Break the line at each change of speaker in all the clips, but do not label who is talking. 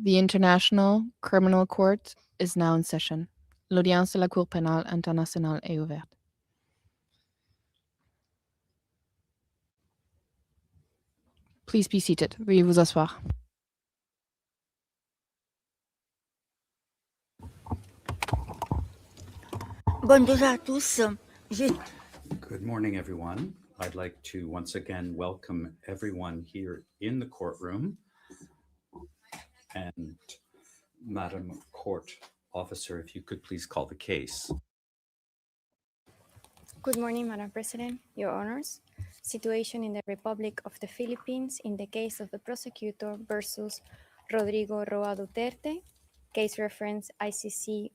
The International Criminal Court is now in session. L'audience de la Cour pénale internationale est ouverte. Please be seated. Veuillez vous asseoir.
Bonjour à tous.
Good morning, everyone. I'd like to once again welcome everyone here in the courtroom. And Madam Court Officer, if you could please call the case.
Good morning, Madam President, Your Honors. Situation in the Republic of the Philippines in the case of the prosecutor versus Rodrigo Roa Duterte, case reference ICC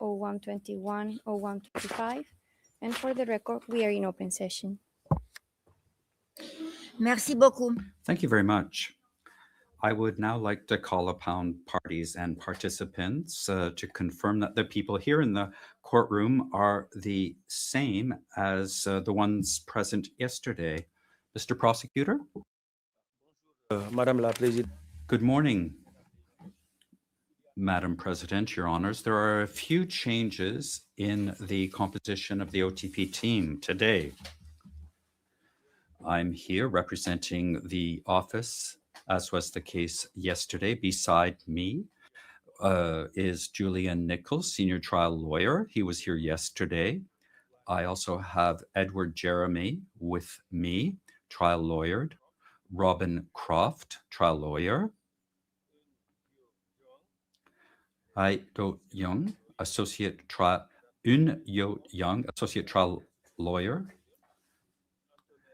0121-0125. And for the record, we are in open session.
Merci beaucoup.
Thank you very much. I would now like to call upon parties and participants to confirm that the people here in the courtroom are the same as the ones present yesterday. Mr. Prosecutor?
Madame la Présidente.
Good morning, Madam President, Your Honors. There are a few changes in the composition of the OTP team today. I'm here representing the office, as was the case yesterday. Beside me is Julian Nichols, senior trial lawyer. He was here yesterday. I also have Edward Jeremy with me, trial lawyer. Robin Croft, trial lawyer. Ai Do Young, associate trial lawyer.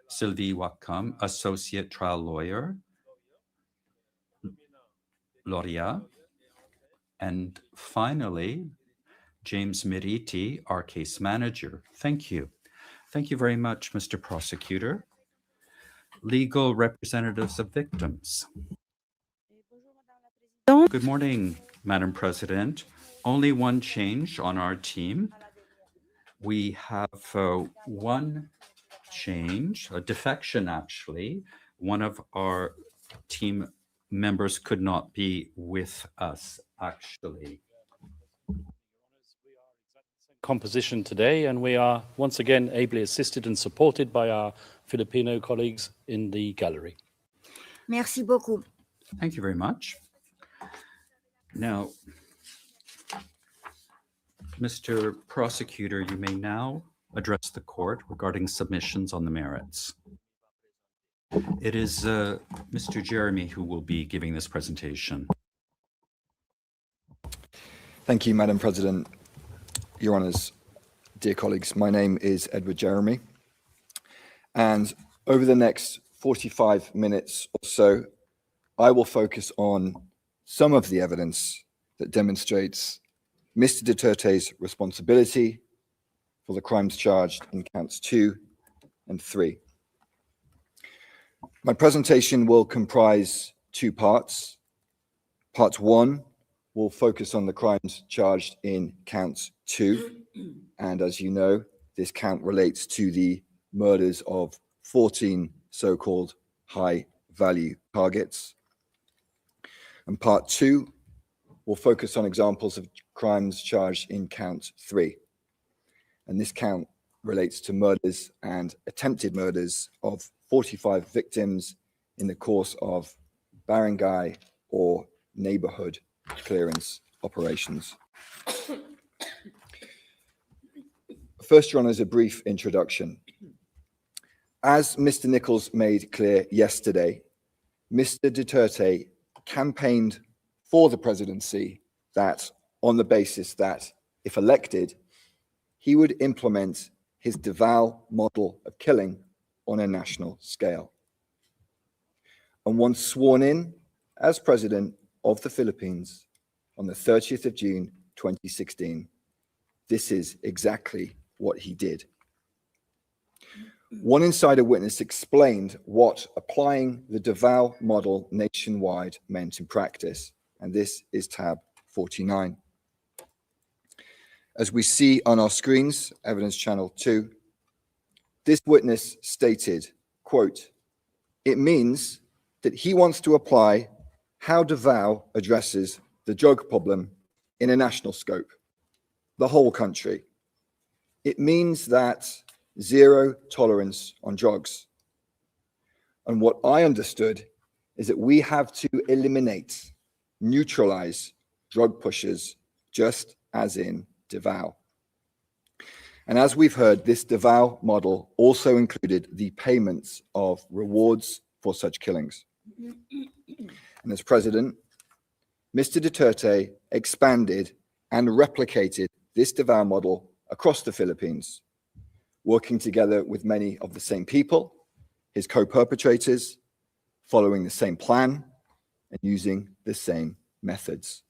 Sylvie Wakam, associate trial lawyer. Loria. And finally, James Miriti, our case manager. Thank you. Thank you very much, Mr. Prosecutor. Legal representatives of victims. Good morning, Madam President. Only one change on our team. We have one change, a defection actually. One of our team members could not be with us actually.
Composition today, and we are once again ably assisted and supported by our Filipino colleagues in the gallery.
Merci beaucoup.
Thank you very much. Now, Mr. Prosecutor, you may now address the court regarding submissions on the merits. It is Mr. Jeremy who will be giving this presentation.
Thank you, Madam President. Your Honours, dear colleagues, my name is Edward Jeremy, and over the next 45 minutes or so, I will focus on some of the evidence that demonstrates Mr. Duterte's responsibility for the crimes charged in counts 2 and 3. My presentation will comprise two parts. Part 1 will focus on the crimes charged in count 2. And as you know, this count relates to the murders of 14 so-called high-value targets. And part 2 will focus on examples of crimes charged in count 3. And this count relates to murders and attempted murders of 45 victims in the course of barangay or neighborhood clearance operations. First, Your Honour, is a brief introduction. As Mr. Nichols made clear yesterday, Mr. Duterte campaigned for the presidency that on the basis that, if elected, he would implement his Davao model of killing on a national scale. And once sworn in as president of the Philippines on the 30th of June 2016, this is exactly what he did. One insider witness explained what applying the Davao model nationwide meant in practice, and this is tab 49. As we see on our screens, evidence channel 2, this witness stated, quote, "It means that he wants to apply how Davao addresses the drug problem in a national scope, the whole country. It means that zero tolerance on drugs. And what I understood is that we have to eliminate, neutralize drug pushers, just as in Davao. And as we've heard, this Davao model also included the payments of rewards for such killings. And as president, Mr. Duterte expanded and replicated this Davao model across the Philippines, working together with many of the same people, his co-perpetrators, following the same plan and using the same methods.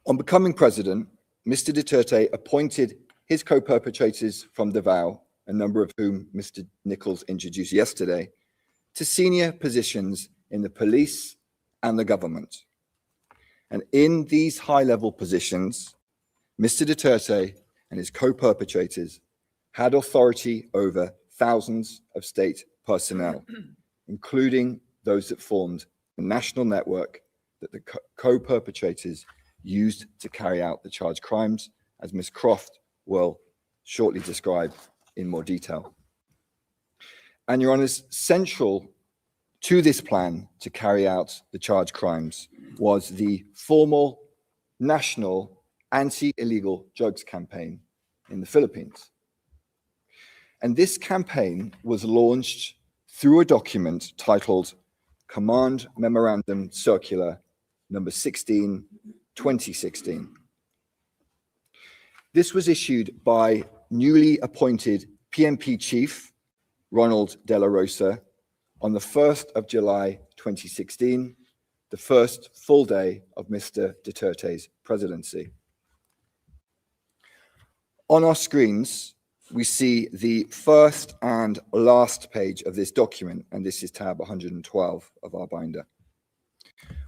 On becoming president, Mr. Duterte appointed his co-perpetrators from Davao, a number of whom Mr. Nichols introduced yesterday, to senior positions in the police and the government. And in these high-level positions, Mr. Duterte and his co-perpetrators had authority over thousands of state personnel, including those that formed the national network that the co-perpetrators used to carry out the charged crimes, as Ms. Croft will shortly describe in more detail. And Your Honours, central to this plan to carry out the charged crimes was the formal national anti-illegal drugs campaign in the Philippines. And this campaign was launched through a document titled Command Memorandum Circular number 16, 2016. This was issued by newly appointed PNP Chief Ronald De La Rosa on the 1st of July 2016, the first full day of Mr. Duterte's presidency. On our screens, we see the first and last page of this document, and this is tab 112 of our binder.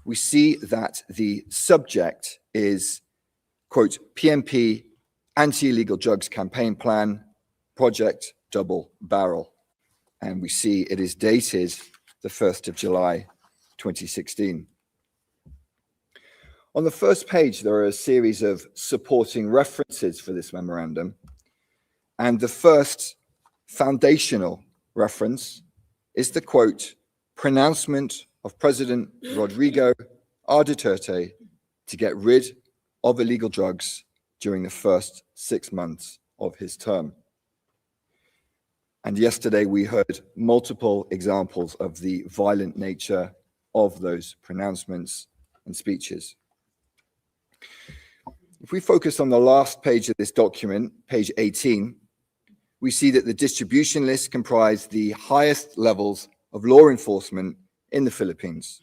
We see that the subject is, quote, PNP Anti-Illegal Drugs Campaign Plan, Project Double Barrel. And we see it is dated the 1st of July, 2016. On the first page, there are a series of supporting references for this memorandum. And the first foundational reference is the quote, pronouncement of President Rodrigo R. Duterte to get rid of illegal drugs during the first 6 months of his term. And yesterday we heard multiple examples of the violent nature of those pronouncements and speeches. If we focus on the last page of this document, page 18, we see that the distribution list comprised the highest levels of law enforcement in the Philippines.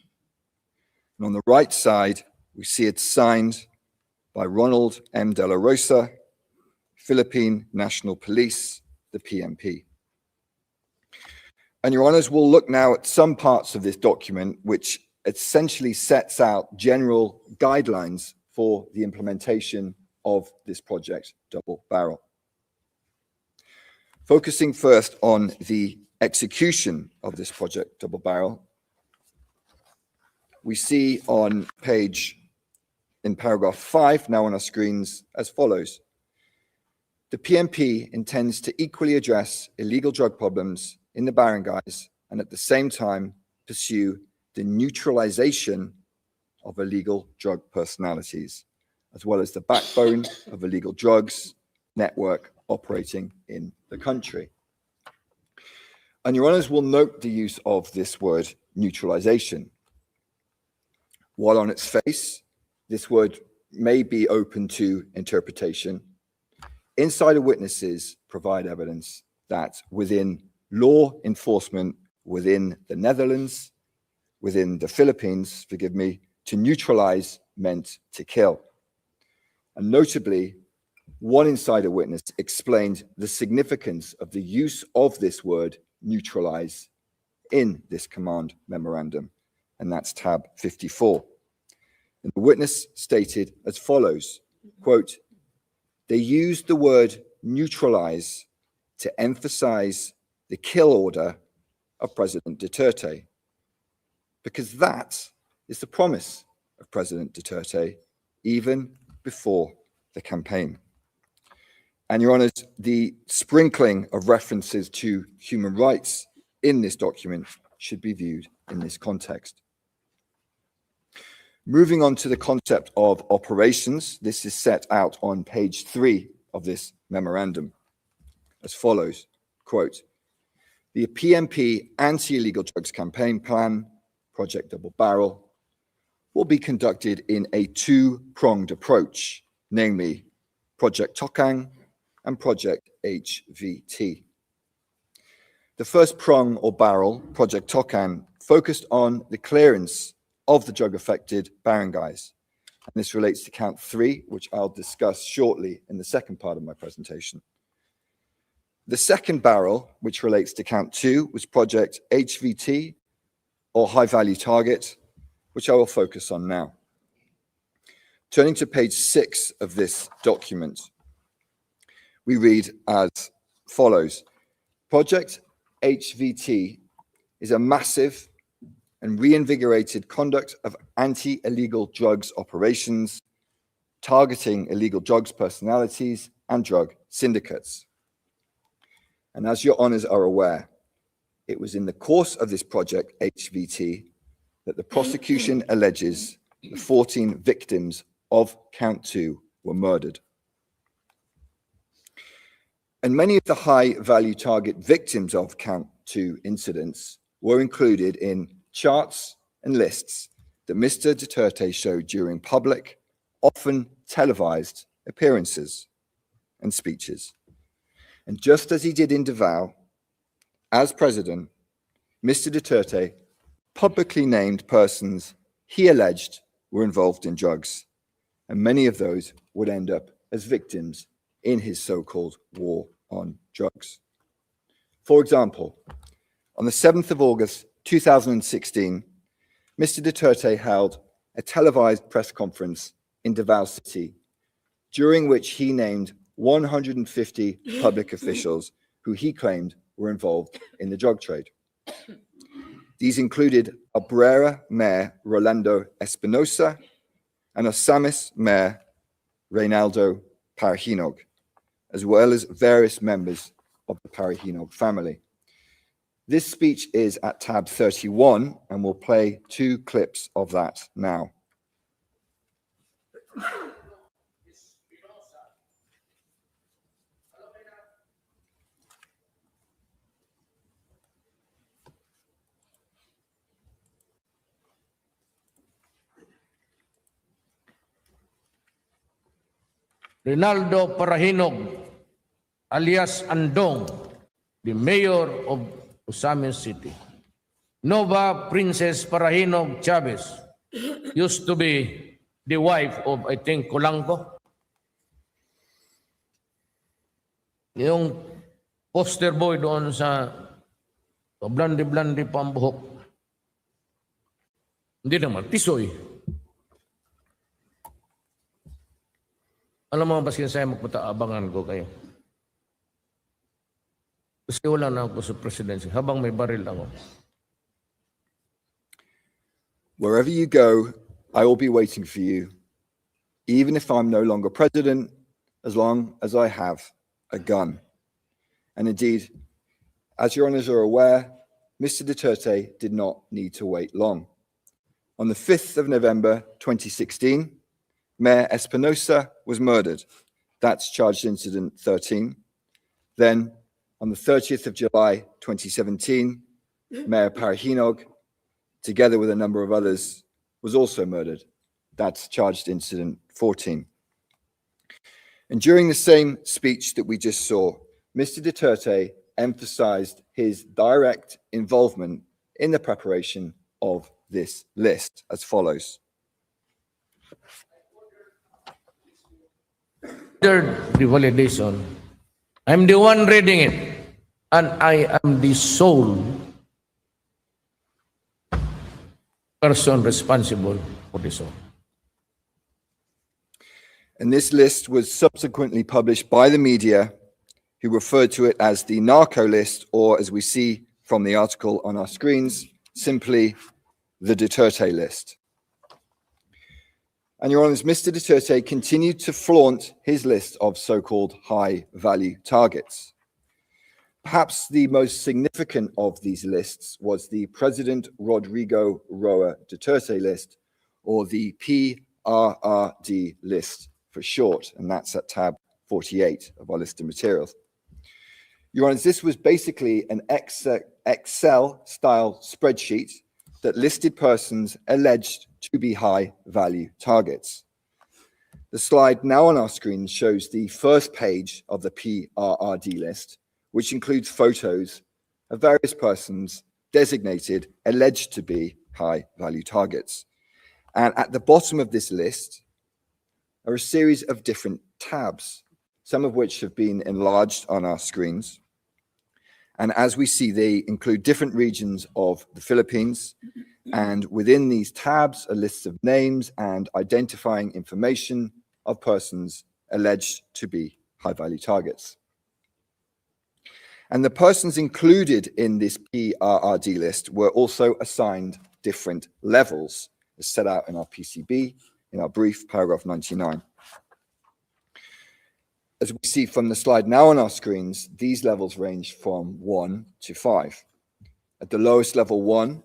And on the right side, we see it signed by Ronald M. De La Rosa, Philippine National Police, the PNP. And Your Honours, we'll look now at some parts of this document which essentially sets out general guidelines for the implementation of this project, Double Barrel. Focusing first on the execution of this project, Double Barrel, we see on in paragraph 5, now on our screens, as follows. The PNP intends to equally address illegal drug problems in the barangays and at the same time pursue the neutralization of illegal drug personalities, as well as the backbone of illegal drugs network operating in the country. And Your Honours will note the use of this word neutralization. While on its face, this word may be open to interpretation, insider witnesses provide evidence that within law enforcement within the Netherlands, within the Philippines, forgive me, to neutralize meant to kill. And notably, one insider witness explained the significance of the use of this word neutralize in this command memorandum, and that's tab 54. And the witness stated as follows, quote, they used the word neutralize to emphasize the kill order of President Duterte, because that is the promise of President Duterte, even before the campaign. And Your Honours, the sprinkling of references to human rights in this document should be viewed in this context. Moving on to the concept of operations, this is set out on page 3 of this memorandum as follows, quote, the PMP anti-illegal drugs campaign plan, Project Double Barrel, will be conducted in a two-pronged approach, namely Project Tokang and Project HVT. The first prong or barrel, Project Tokang, focused on the clearance of the drug-affected barangays. And this relates to count 3, which I'll discuss shortly in the second part of my presentation. The second barrel, which relates to count 2, was Project HVT, or High Value Target, which I will focus on now. Turning to page 6 of this document, we read as follows. Project HVT is a massive and reinvigorated conduct of anti-illegal drugs operations, targeting illegal drugs personalities and drug syndicates. And as Your Honours are aware, it was in the course of this Project HVT that the prosecution alleges the 14 victims of count 2 were murdered. And many of the high-value target victims of count 2 incidents were included in charts and lists that Mr. Duterte showed during public, often televised appearances and speeches. And just as he did in Davao, as president, Mr. Duterte publicly named persons he alleged were involved in drugs, and many of those would end up as victims in his so-called war on drugs. For example, on the 7th of August 2016, Mr. Duterte held a televised press conference in Davao City, during which he named 150 public officials who he claimed were involved in the drug trade. These included Abrera Mayor Rolando Espinosa and Osamis Mayor Reynaldo Parahinog, as well as various members of the Parahinog family. This speech is at tab 31, and we'll play 2 clips of that now.
Reynaldo Parahinog, alias Andong, the mayor of Osamis City. Nova Princess Parahinog Chavez used to be the wife of, I think, Colanco. Yung poster boy doon sa blandi-blandi pambuhok. Hindi naman, tisoy. Alam mo, baskin saya magpataabangan ko kayo. Kasi wala na ako sa presidency, habang may baril ako.
Wherever you go, I will be waiting for you, even if I'm no longer president, as long as I have a gun. And indeed, as Your Honours are aware, Mr. Duterte did not need to wait long. On the 5th of November 2016, Mayor Espinosa was murdered. That's charged incident 13. Then, on the 30th of July 2017, Mayor Parahinog, together with a number of others, was also murdered. That's charged incident 14. And during the same speech that we just saw, Mr. Duterte emphasized his direct involvement in the preparation of this list as follows.
After the validation, I'm the one reading it, and I am the sole person responsible for this all.
And this list was subsequently published by the media, who referred to it as the narco list, or as we see from the article on our screens, simply the Duterte list. And Your Honours, Mr. Duterte continued to flaunt his list of so-called high-value targets. Perhaps the most significant of these lists was the President Rodrigo Roa Duterte list, or the PRRD list for short, and that's at tab 48 of our list of materials. Your Honours, this was basically an Excel-style spreadsheet that listed persons alleged to be high-value targets. The slide now on our screen shows the first page of the PRRD list, which includes photos of various persons designated alleged to be high-value targets. And at the bottom of this list are a series of different tabs, some of which have been enlarged on our screens. And as we see, they include different regions of the Philippines. And within these tabs are lists of names and identifying information of persons alleged to be high-value targets. And the persons included in this PRRD list were also assigned different levels, as set out in our PCB, in our brief, paragraph 99. As we see from the slide now on our screens, these levels range from 1 to 5. At the lowest level 1,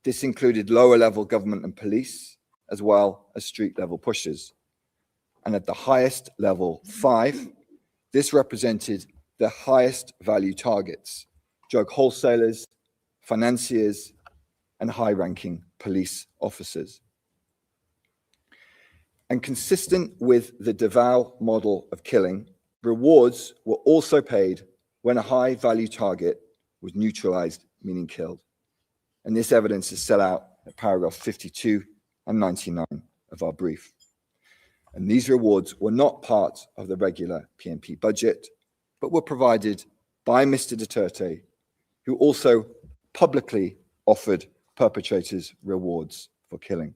this included lower level government and police, as well as street level pushers. And at the highest level 5, this represented the highest value targets: drug wholesalers, financiers, and high-ranking police officers. And consistent with the Davao model of killing, rewards were also paid when a high-value target was neutralized, meaning killed. And this evidence is set out at paragraph 52 and 99 of our brief. And these rewards were not part of the regular PNP budget, but were provided by Mr. Duterte, who also publicly offered perpetrators rewards for killing.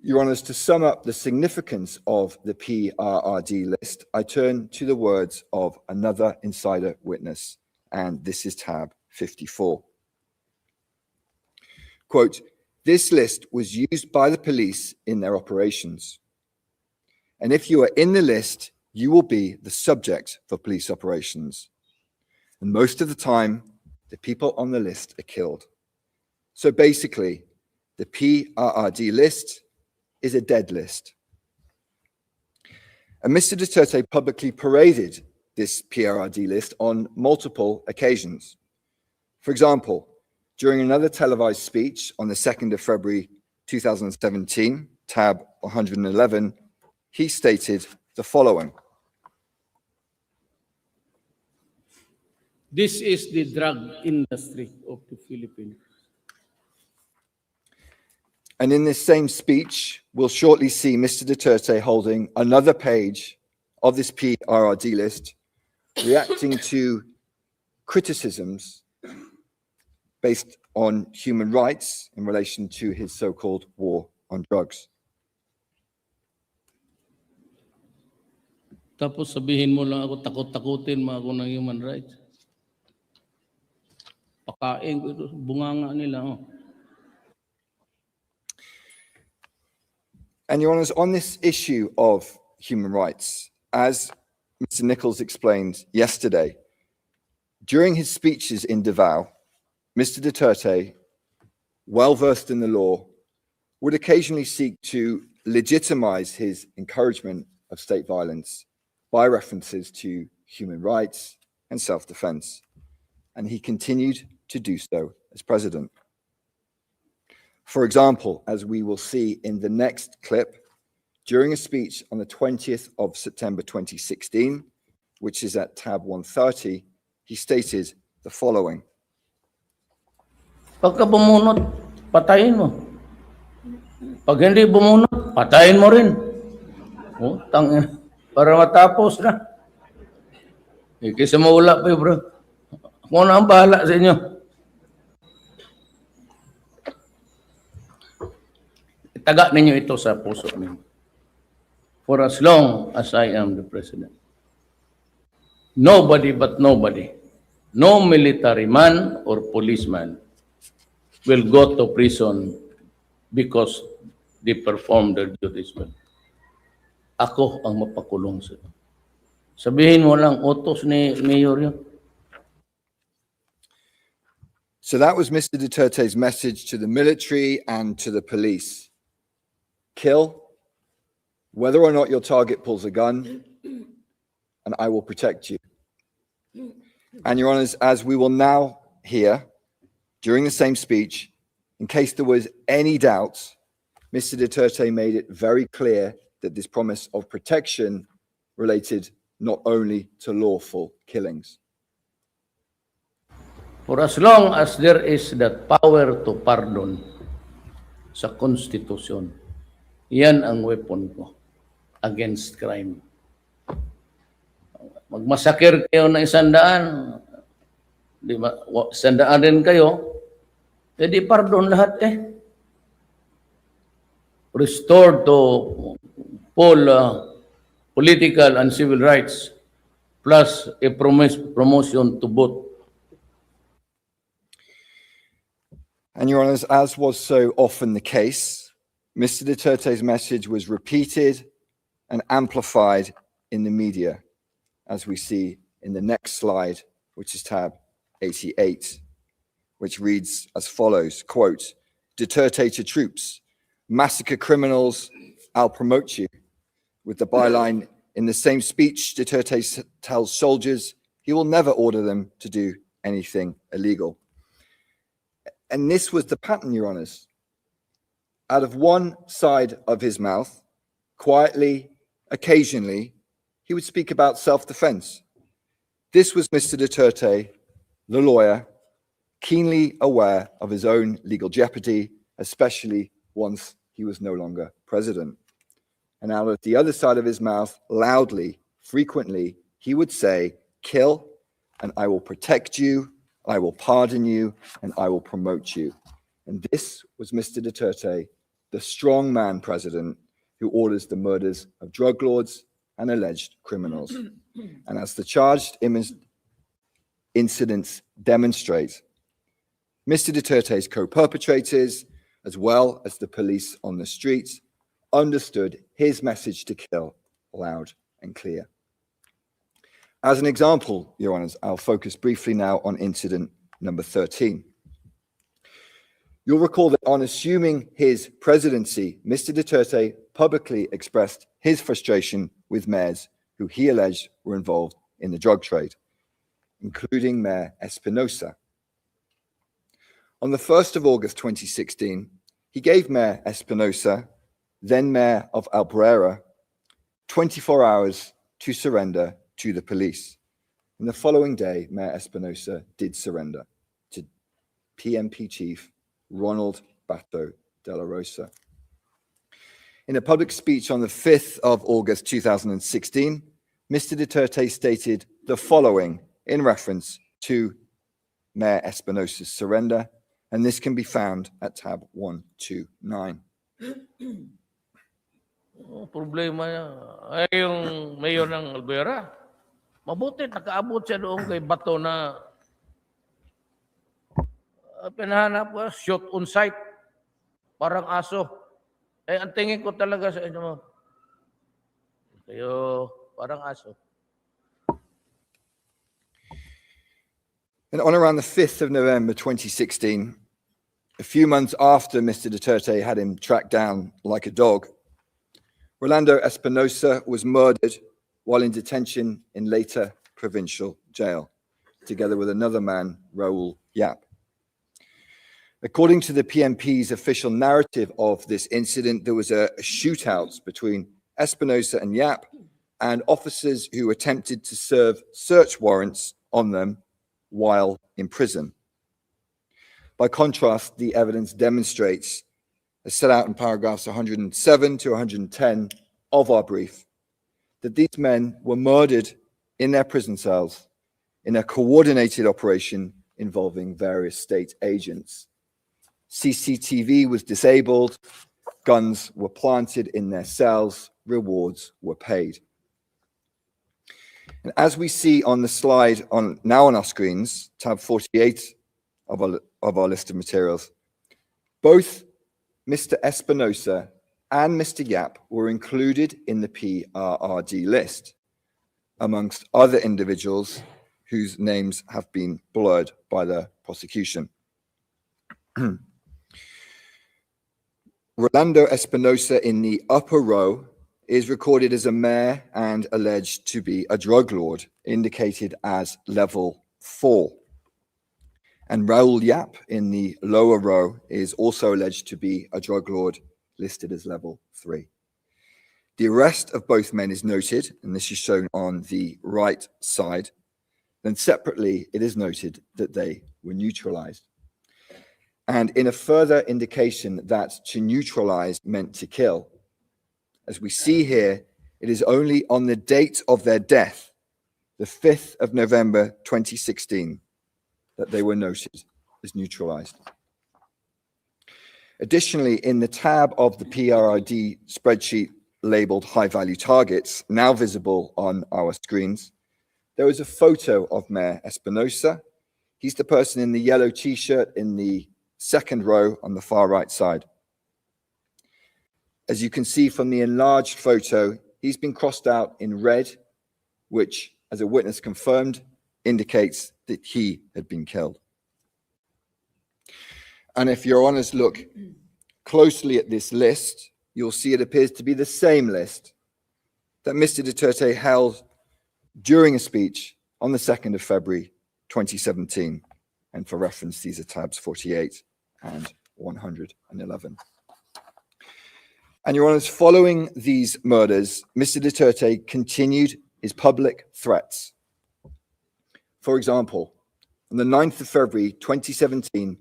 Your Honours, to sum up the significance of the PRRD list, I turn to the words of another insider witness, and this is tab 54. Quote, "This list was used by the police in their operations. And if you are in the list, you will be the subject for police operations. And most of the time, the people on the list are killed. So basically, the PRRD list is a dead list." And Mr. Duterte publicly paraded this PRRD list on multiple occasions. For example, during another televised speech on the 2nd of February 2017, tab 111, he stated the following.
This is the drug industry of the Philippines.
And in this same speech, we'll shortly see Mr. Duterte holding another page of this PRRD list, reacting to criticisms based on human rights in relation to his so-called war on drugs.
Tapos sabihin mo lang ako, takot-takutin mo ako ng human rights. Pakain ko ito, bunganga nila. Oh.
And Your Honours, on this issue of human rights, as Mr. Nichols explained yesterday, during his speeches in Davao, Mr. Duterte, well-versed in the law, would occasionally seek to legitimize his encouragement of state violence by references to human rights and self-defense. And he continued to do so as president. For example, as we will see in the next clip, during a speech on the 20th of September 2016, which is at tab 130, he stated the following.
Pagka bumunot, patayin mo. Pag hindi bumunot, patayin mo rin. Oh, tangin. Para matapos na. Eh, kaysa mawala pa bro. Ako na ang bahala sa inyo. Taga ninyo ito sa puso ninyo. For as long as I am the president, nobody but nobody, no military man or policeman will go to prison because they perform their duties well. Ako ang mapakulong sila. Sabihin mo lang, utos ni Mayor yun.
So that was Mr. Duterte's message to the military and to the police. Kill, whether or not your target pulls a gun, and I will protect you. And Your Honours, as we will now hear during the same speech, in case there was any doubt, Mr. Duterte made it very clear that this promise of protection related not only to lawful killings.
For as long as there is that power to pardon sa Konstitusyon, yan ang weapon ko against crime. Magmasakir kayo na 100, di ba? 100 din kayo, edi pardon lahat eh. Restored to full political and civil rights, plus a promotion to both.
And Your Honours, as was so often the case, Mr. Duterte's message was repeated and amplified in the media, as we see in the next slide, which is tab 88, which reads as follows, quote, Duterte to troops, massacre criminals, I'll promote you. With the byline, in the same speech, Duterte tells soldiers he will never order them to do anything illegal. And this was the pattern, Your Honours. Out of one side of his mouth, quietly, occasionally, he would speak about self-defense. This was Mr. Duterte, the lawyer, keenly aware of his own legal jeopardy, especially once he was no longer president. And out of the other side of his mouth, loudly, frequently, he would say, kill, and I will protect you, I will pardon you, and I will promote you. And this was Mr. Duterte, the strong man president who orders the murders of drug lords and alleged criminals. And as the charged incidents demonstrate, Mr. Duterte's co-perpetrators, as well as the police on the streets, understood his message to kill loud and clear. As an example, Your Honours, I'll focus briefly now on incident number 13. You'll recall that on assuming his presidency, Mr. Duterte publicly expressed his frustration with mayors who he alleged were involved in the drug trade, including Mayor Espinosa. On the 1st of August 2016, he gave Mayor Espinosa, then Mayor of Albuera, 24 hours to surrender to the police. And the following day, Mayor Espinosa did surrender to PMP Chief Ronald Bato de la Rosa. In a public speech on the 5th of August 2016, Mr. Duterte stated the following in reference to Mayor Espinosa's surrender, and this can be found at tab 129.
Problema niya ay yung mayor ng Albuera. Mabuti, nakaabot siya doon kay Bato na pinahanap ko, shot on sight. Parang aso. Eh, ang tingin ko talaga sa inyo, kayo, parang aso.
And on around the 5th of November 2016, a few months after Mr. Duterte had him tracked down like a dog, Rolando Espinosa was murdered while in detention in Leyte Provincial Jail, together with another man, Raul Yap. According to the PMP's official narrative of this incident, there was a shootout between Espinosa and Yap and officers who attempted to serve search warrants on them while in prison. By contrast, the evidence demonstrates, as set out in paragraphs 107 to 110 of our brief, that these men were murdered in their prison cells in a coordinated operation involving various state agents. CCTV was disabled, guns were planted in their cells, rewards were paid. And as we see on the slide now on our screens, tab 48 of our list of materials, Both Mr. Espinosa and Mr. Yap were included in the PRRD list, amongst other individuals whose names have been blurred by the prosecution. Rolando Espinosa in the upper row is recorded as a mayor and alleged to be a drug lord, indicated as level 4. And Raul Yap in the lower row is also alleged to be a drug lord, listed as level 3. The arrest of both men is noted, and this is shown on the right side. Then separately, it is noted that they were neutralized. And in a further indication that to neutralize meant to kill, as we see here, it is only on the date of their death, the 5th of November 2016, that they were noted as neutralized. Additionally, in the tab of the PRRD spreadsheet labeled high value targets, now visible on our screens, there is a photo of Mayor Espinosa. He's the person in the yellow t-shirt in the second row on the far right side. As you can see from the enlarged photo, he's been crossed out in red, which, as a witness confirmed, indicates that he had been killed. And if your honors look closely at this list, you'll see it appears to be the same list that Mr. Duterte held during a speech on the 2nd of February 2017. And for reference, these are tabs 48 and 111. And your honors, following these murders, Mr. Duterte continued his public threats. For example, on the 9th of February 2017,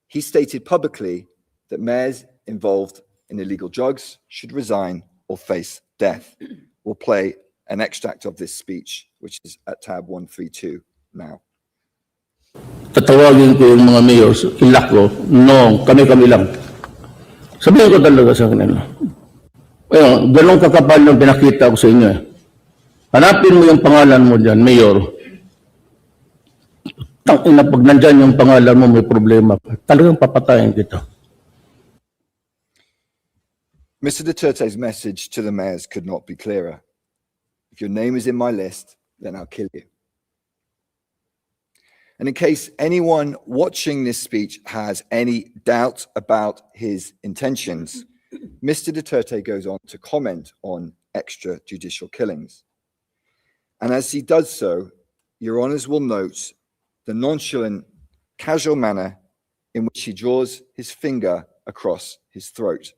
he stated publicly that mayors involved in illegal drugs should resign or face death. We'll play an extract of this speech, which is at tab 132 now.
Tatawagin ko yung mga mayors, ilak ko, no, kami-kami lang. Sabihin ko talaga sa kanila. Ayun, ganun kakapal ng pinakita ko sa inyo. Hanapin mo yung pangalan mo dyan, mayor. Tangina, pag nandyan yung pangalan mo, may problema. Talagang papatayin kita.
Mr. Duterte's message to the mayors could not be clearer. If your name is in my list, then I'll kill you. And in case anyone watching this speech has any doubt about his intentions, Mr. Duterte goes on to comment on extrajudicial killings. And as he does so, your honors will note the nonchalant, casual manner in which he draws his finger across his throat.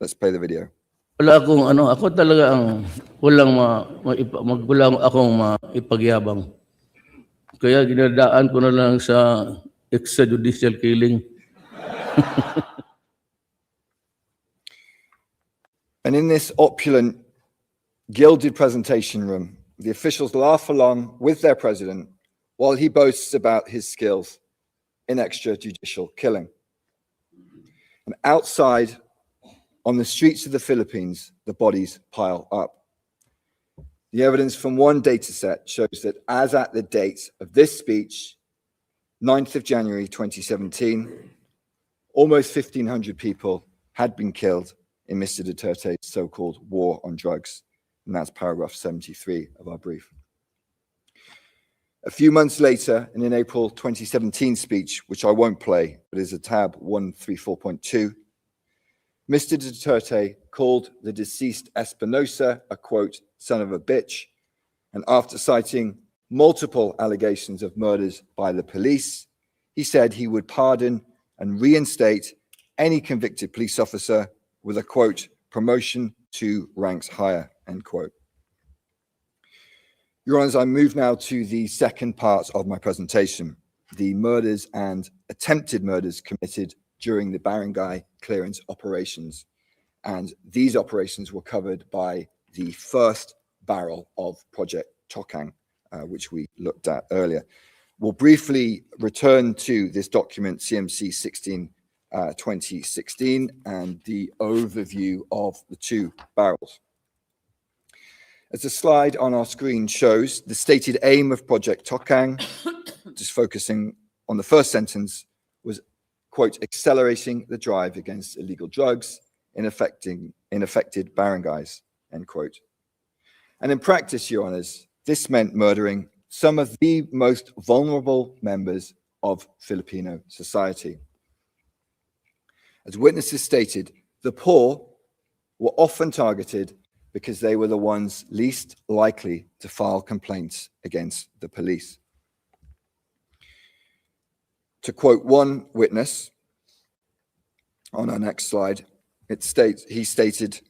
Let's play the video.
Wala akong ano, ako talaga ang walang akong maipagyabang. Kaya ginadaan ko na lang sa extrajudicial killing.
And in this opulent, gilded presentation room, the officials laugh along with their president while he boasts about his skills in extrajudicial killing. And outside, on the streets of the Philippines, the bodies pile up. The evidence from one data set shows that as at the date of this speech, 9th of January 2017, almost 1,500 people had been killed in Mr. Duterte's so-called war on drugs. And that's paragraph 73 of our brief. A few months later, in an April 2017 speech, which I won't play, but is a tab 134.2, Mr. Duterte called the deceased Espinosa a, quote, son of a bitch, and after citing multiple allegations of murders by the police, he said he would pardon and reinstate any convicted police officer with a, quote, promotion to ranks higher, end quote. Your Honours, I move now to the second part of my presentation, the murders and attempted murders committed during the Barangay clearance operations. And these operations were covered by the first barrel of Project Tokang, which we looked at earlier. We'll briefly return to this document, CMC 16, 2016, and the overview of the two barrels. As the slide on our screen shows, the stated aim of Project Tokang, just focusing on the first sentence, was, quote, accelerating the drive against illegal drugs in affected barangays, end quote. And in practice, Your Honours, this meant murdering some of the most vulnerable members of Filipino society. As witnesses stated, the poor were often targeted because they were the ones least likely to file complaints against the police. To quote one witness on our next slide, he stated,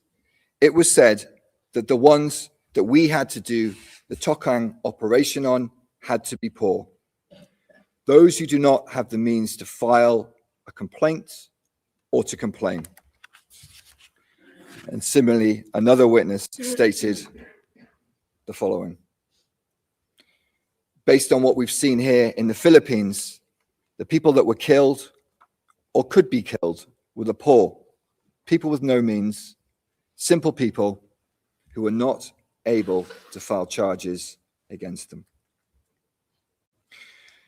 "It was said that the ones that we had to do the Tokang operation on had to be poor. Those who do not have the means to file a complaint or to complain." And similarly, another witness stated the following: "Based on what we've seen here in the Philippines, the people that were killed or could be killed were the poor, people with no means, simple people who were not able to file charges against them."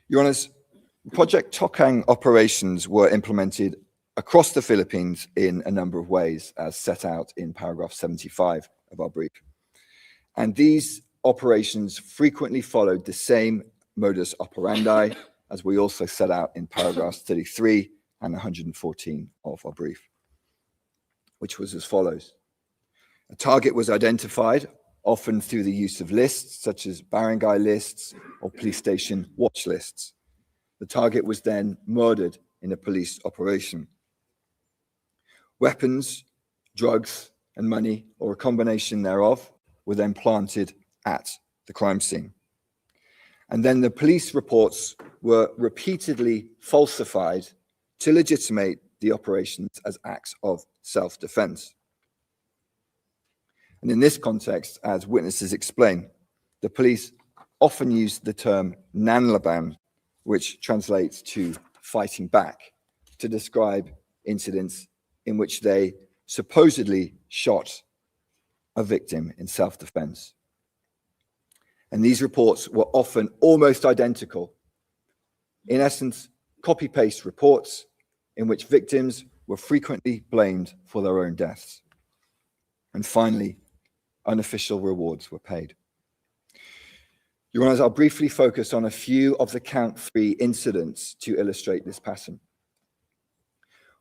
Your Honours, Project Tokang operations were implemented across the Philippines in a number of ways, as set out in paragraph 75 of our brief. And these operations frequently followed the same modus operandi as we also set out in paragraphs 33 and 114 of our brief, which was as follows. A target was identified, often through the use of lists, such as barangay lists or police station watch lists. The target was then murdered in a police operation. Weapons, drugs, and money, or a combination thereof, were then planted at the crime scene. And then the police reports were repeatedly falsified to legitimate the operations as acts of self-defense. And in this context, as witnesses explain, the police often use the term nanlaban, which translates to fighting back, to describe incidents in which they supposedly shot a victim in self-defense. And these reports were often almost identical. In essence, copy-paste reports in which victims were frequently blamed for their own deaths. And finally, unofficial rewards were paid. Your Honours, I'll briefly focus on a few of the Count 3 incidents to illustrate this pattern.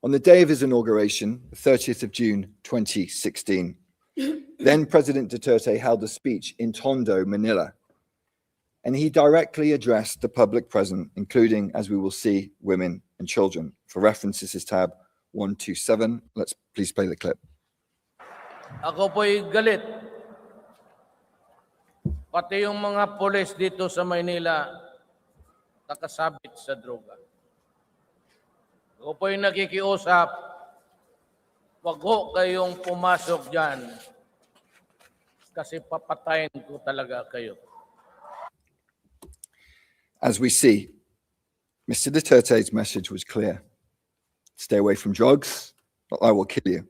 On the day of his inauguration, the 30th of June 2016, then President Duterte held a speech in Tondo, Manila, and he directly addressed the public present, including, as we will see, women and children. For reference, this is tab 127. Let's please play the clip.
Ako po'y galit. Pati yung mga pulis dito sa Maynila nakasabit sa droga. Ako po'y nakikiusap, wag ho kayong pumasok dyan kasi papatayin ko talaga kayo.
As we see, Mr. Duterte's message was clear. Stay away from drugs, or I will kill you.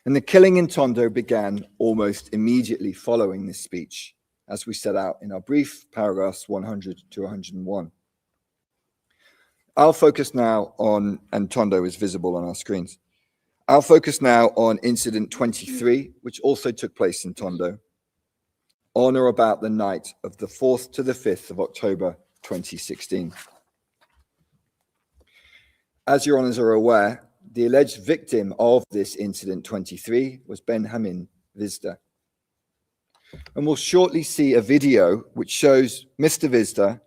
And the killing in Tondo began almost immediately following this speech, as we set out in our brief, paragraphs 100 to 101. I'll focus now on, and Tondo is visible on our screens. I'll focus now on incident 23, which also took place in Tondo, on or about the night of the 4th to the 5th of October 2016. As your honours are aware, the alleged victim of this incident 23 was Benjamin Vizda. And we'll shortly see a video which shows Mr. Vizda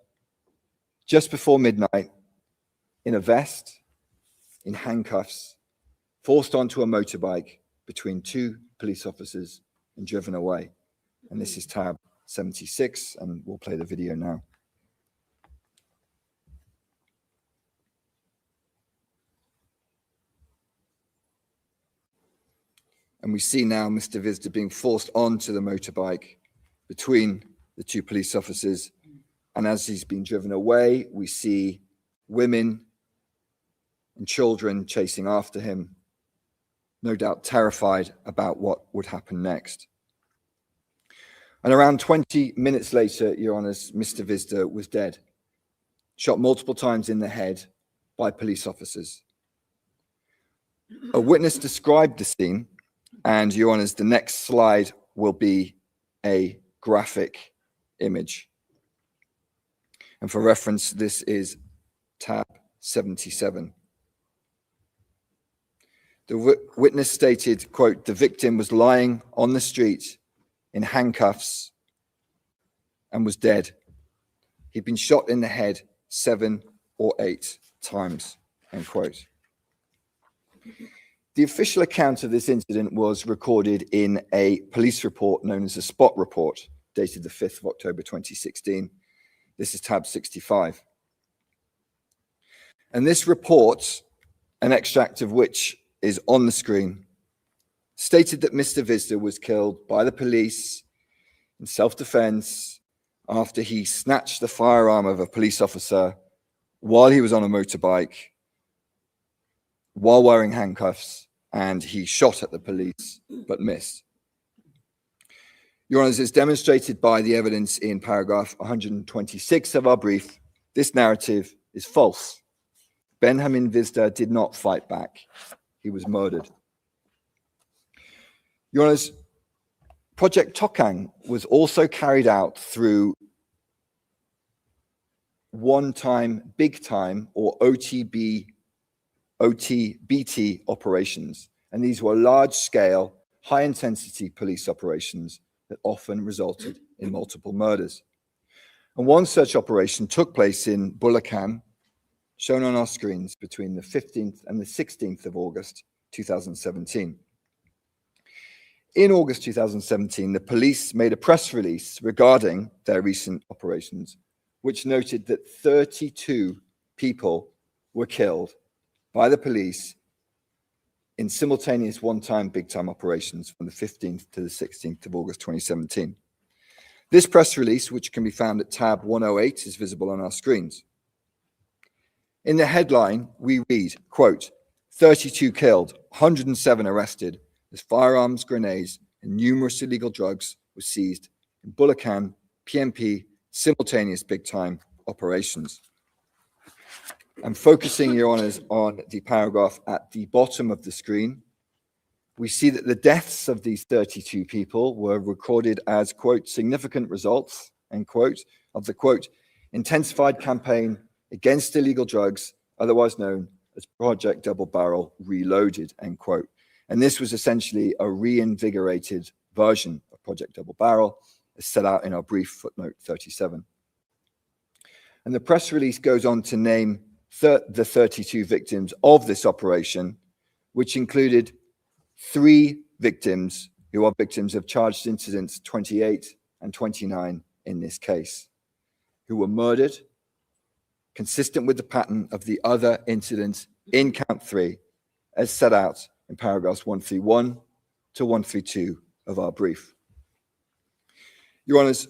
just before midnight in a vest, in handcuffs, forced onto a motorbike between two police officers and driven away. And this is tab 76, and we'll play the video now. And we see now Mr. Vizda being forced onto the motorbike between the two police officers. And as he's being driven away, we see women and children chasing after him, no doubt terrified about what would happen next. And around 20 minutes later, your honours, Mr. Vizda was dead, shot multiple times in the head by police officers. A witness described the scene, and Your Honours, the next slide will be a graphic image. And for reference, this is tab 77. The witness stated, quote, "The victim was lying on the street in handcuffs and was dead. He'd been shot in the head 7 or 8 times," end quote. The official account of this incident was recorded in a police report known as a spot report, dated the 5th of October 2016. This is tab 65. And this report, an extract of which is on the screen, stated that Mr. Visda was killed by the police in self-defense after he snatched the firearm of a police officer while he was on a motorbike, while wearing handcuffs, and he shot at the police but missed. Your Honours, is demonstrated by the evidence in paragraph 126 of our brief. This narrative is false. Benjamin Visda did not fight back. He was murdered. Your Honours, Project Tokang was also carried out through one-time, big-time, or OTBT operations. And these were large-scale, high-intensity police operations that often resulted in multiple murders. And one such operation took place in Bulacan, shown on our screens, between the 15th and the 16th of August 2017. In August 2017, the police made a press release regarding their recent operations, which noted that 32 people were killed by the police in simultaneous one-time, big-time operations from the 15th to the 16th of August 2017. This press release, which can be found at tab 108, is visible on our screens. In the headline, we read, quote, 32 killed, 107 arrested, as firearms, grenades, and numerous illegal drugs were seized in Bulacan, PMP, simultaneous big-time operations. I'm focusing, Your Honours, on the paragraph at the bottom of the screen. We see that the deaths of these 32 people were recorded as, quote, significant results, end quote, of the, quote, intensified campaign against illegal drugs, otherwise known as Project Double Barrel Reloaded, end quote. And this was essentially a reinvigorated version of Project Double Barrel, as set out in our brief footnote 37. And the press release goes on to name the 32 victims of this operation, which included 3 victims who are victims of charged incidents 28 and 29 in this case, who were murdered, consistent with the pattern of the other incidents in count 3, as set out in paragraphs 131 to 132 of our brief. Your Honours,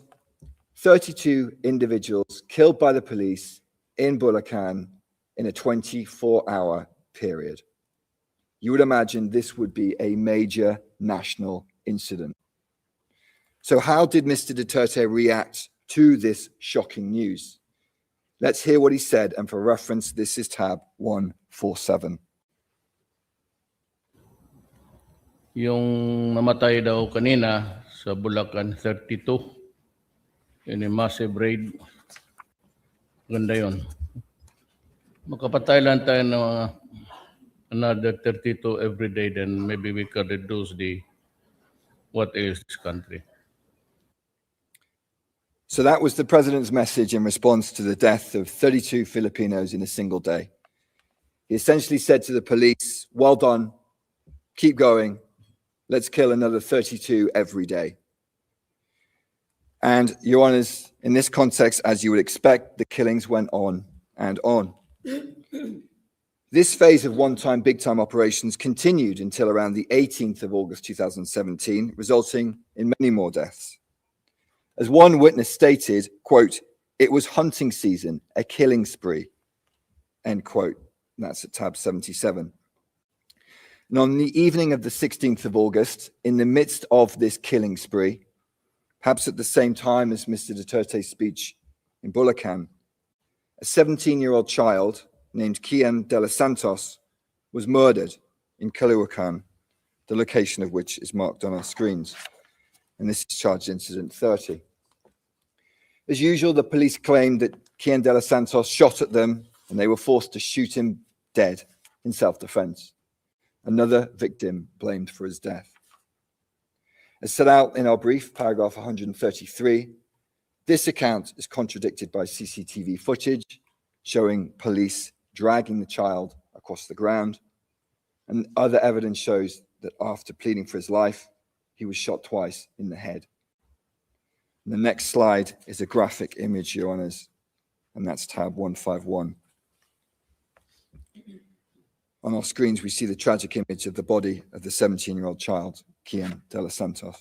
32 individuals killed by the police in Bulacan in a 24-hour period. You would imagine this would be a major national incident. So how did Mr. Duterte react to this shocking news? Let's hear what he said, and for reference, this is tab 147.
Yung namatay daw kanina sa Bulacan, 32, in a massive raid. Ganda yun. Makapatay lang tayo ng another 32 every day, then maybe we can reduce the what is this country.
So that was the president's message in response to the death of 32 Filipinos in a single day. He essentially said to the police, well done, keep going, let's kill another 32 every day. And, Your Honours, in this context, as you would expect, the killings went on and on. This phase of one-time, big-time operations continued until around the 18th of August 2017, resulting in many more deaths. As one witness stated, quote, it was hunting season, a killing spree, end quote. And that's at tab 77. And on the evening of the 16th of August, in the midst of this killing spree, perhaps at the same time as Mr. Duterte's speech in Bulacan, a 17-year-old child named Kian de los Santos was murdered in Caloocan, the location of which is marked on our screens. And this is charged incident 30. As usual, the police claimed that Kian de los Santos shot at them and they were forced to shoot him dead in self-defense. Another victim blamed for his death. As set out in our brief, paragraph 133, this account is contradicted by CCTV footage showing police dragging the child across the ground, and other evidence shows that after pleading for his life, he was shot twice in the head. And the next slide is a graphic image, Your Honours, and that's tab 151. On our screens, we see the tragic image of the body of the 17-year-old child, Kian de los Santos.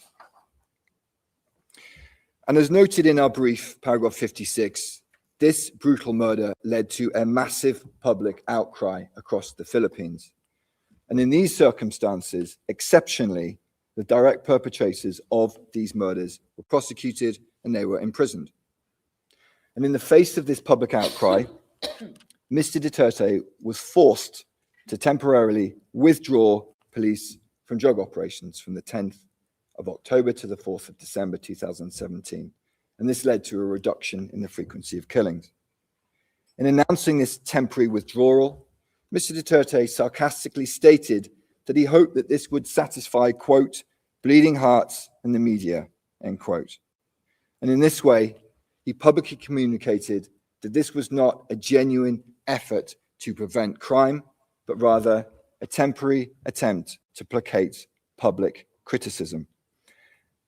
And as noted in our brief, paragraph 56, this brutal murder led to a massive public outcry across the Philippines. And in these circumstances, exceptionally, the direct perpetrators of these murders were prosecuted and they were imprisoned. And in the face of this public outcry, Mr. Duterte was forced to temporarily withdraw police from drug operations from the 10th of October to the 4th of December 2017. And this led to a reduction in the frequency of killings. In announcing this temporary withdrawal, Mr. Duterte sarcastically stated that he hoped that this would satisfy, quote, bleeding hearts and the media, end quote. And in this way, he publicly communicated that this was not a genuine effort to prevent crime, but rather a temporary attempt to placate public criticism.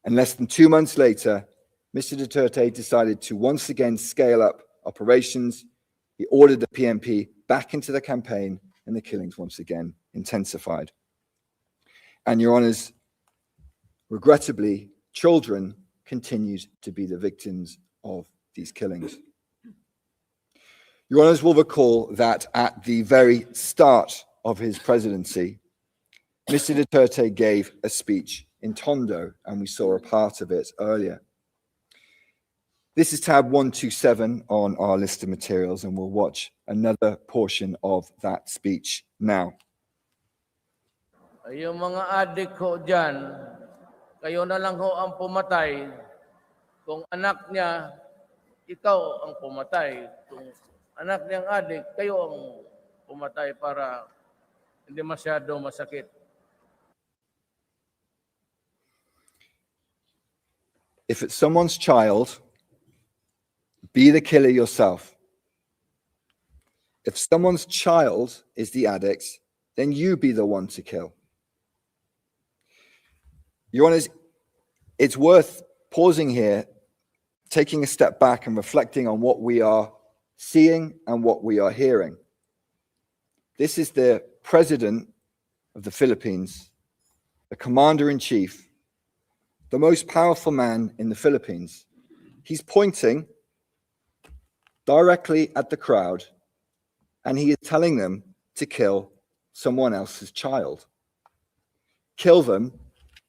And less than 2 months later, Mr. Duterte decided to once again scale up operations. He ordered the PNP back into the campaign, and the killings once again intensified. And Your Honours, regrettably, children continued to be the victims of these killings. Your Honours will recall that at the very start of his presidency, Mr. Duterte gave a speech in Tondo, and we saw a part of it earlier. This is tab 127 on our list of materials, and we'll watch another portion of that speech now.
Yung mga adik ho dyan, kayo na lang ho ang pumatay. Kung anak niya, ikaw ang pumatay. Kung anak niyang adik, kayo ang pumatay para hindi masyado masakit.
If it's someone's child, be the killer yourself. If someone's child is the addict, then you be the one to kill. Your Honours, it's worth pausing here, taking a step back and reflecting on what we are seeing and what we are hearing. This is the President of the Philippines, the Commander-in-Chief, the most powerful man in the Philippines. He's pointing directly at the crowd, and he is telling them to kill someone else's child. Kill them,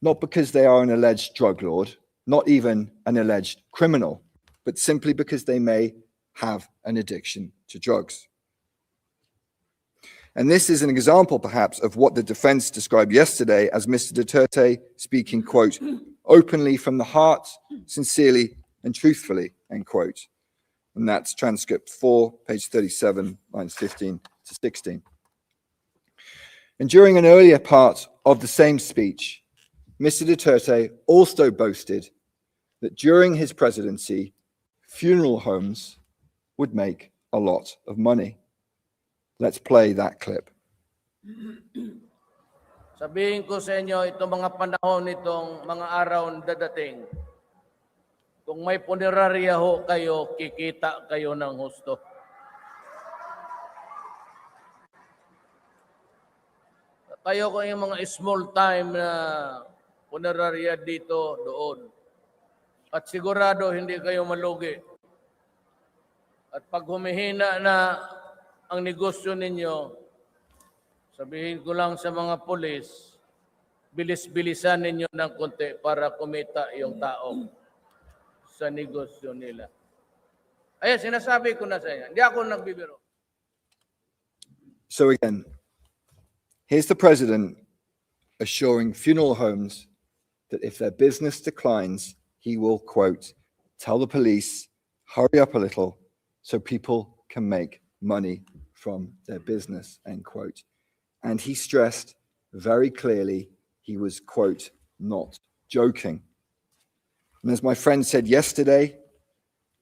not because they are an alleged drug lord, not even an alleged criminal, but simply because they may have an addiction to drugs. And this is an example, perhaps, of what the defense described yesterday as Mr. Duterte speaking, quote, openly from the heart, sincerely and truthfully, end quote. And that's transcript 4, page 37, lines 15 to 16. And during an earlier part of the same speech, Mr. Duterte also boasted that during his presidency, funeral homes would make a lot of money. Let's play that clip.
Sabihin ko sa inyo, itong mga panahon nitong mga araw na dadating, kung may punerarya ho kayo, kikita kayo ng husto. Kayo ko yung mga small time na punerarya dito, doon. At sigurado hindi kayo malugi. At pag humihina na ang negosyo ninyo, sabihin ko lang sa mga pulis, bilis-bilisan ninyo ng konti para kumita yung tao sa negosyo nila. Ayan, sinasabi ko na sa inyo. Hindi ako nagbibiro.
So again, here's the president assuring funeral homes that if their business declines, he will, quote, tell the police, hurry up a little so people can make money from their business, end quote. And he stressed very clearly he was, quote, not joking. And as my friend said yesterday,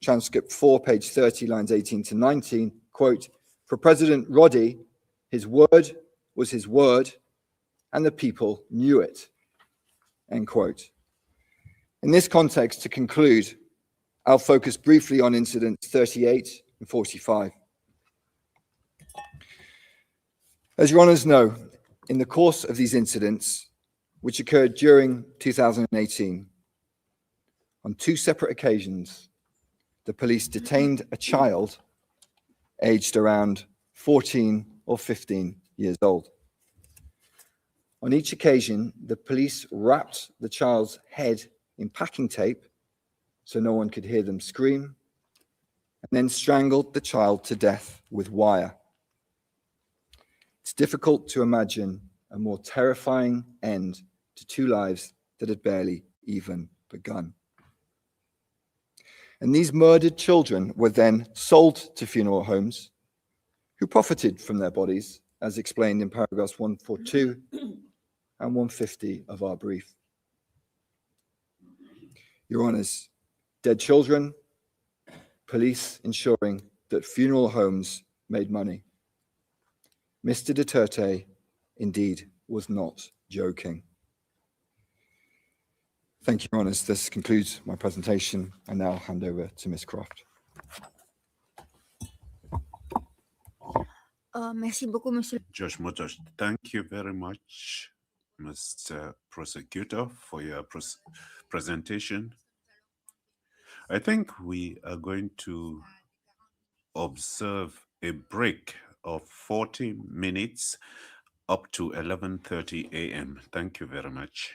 transcript 4, page 30, lines 18 to 19, quote, for President Roddy, his word was his word, and the people knew it, end quote. In this context, to conclude, I'll focus briefly on incidents 38 and 45. As your honours know, in the course of these incidents, which occurred during 2018, on 2 separate occasions, the police detained a child aged around 14 or 15 years old. On each occasion, the police wrapped the child's head in packing tape so no one could hear them scream, and then strangled the child to death with wire. It's difficult to imagine a more terrifying end to 2 lives that had barely even begun. And these murdered children were then sold to funeral homes who profited from their bodies, as explained in paragraphs 142 and 150 of our brief. Your Honours, dead children, police ensuring that funeral homes made money. Mr. Duterte indeed was not joking. Thank you, Your Honours. This concludes my presentation. I now hand over to Ms. Croft.
Merci beaucoup, Monsieur.
Judge Motors, thank you very much, Mr. Prosecutor, for your presentation. I think we are going to observe a break of 40 minutes up to 11:30 a.m. Thank you very much.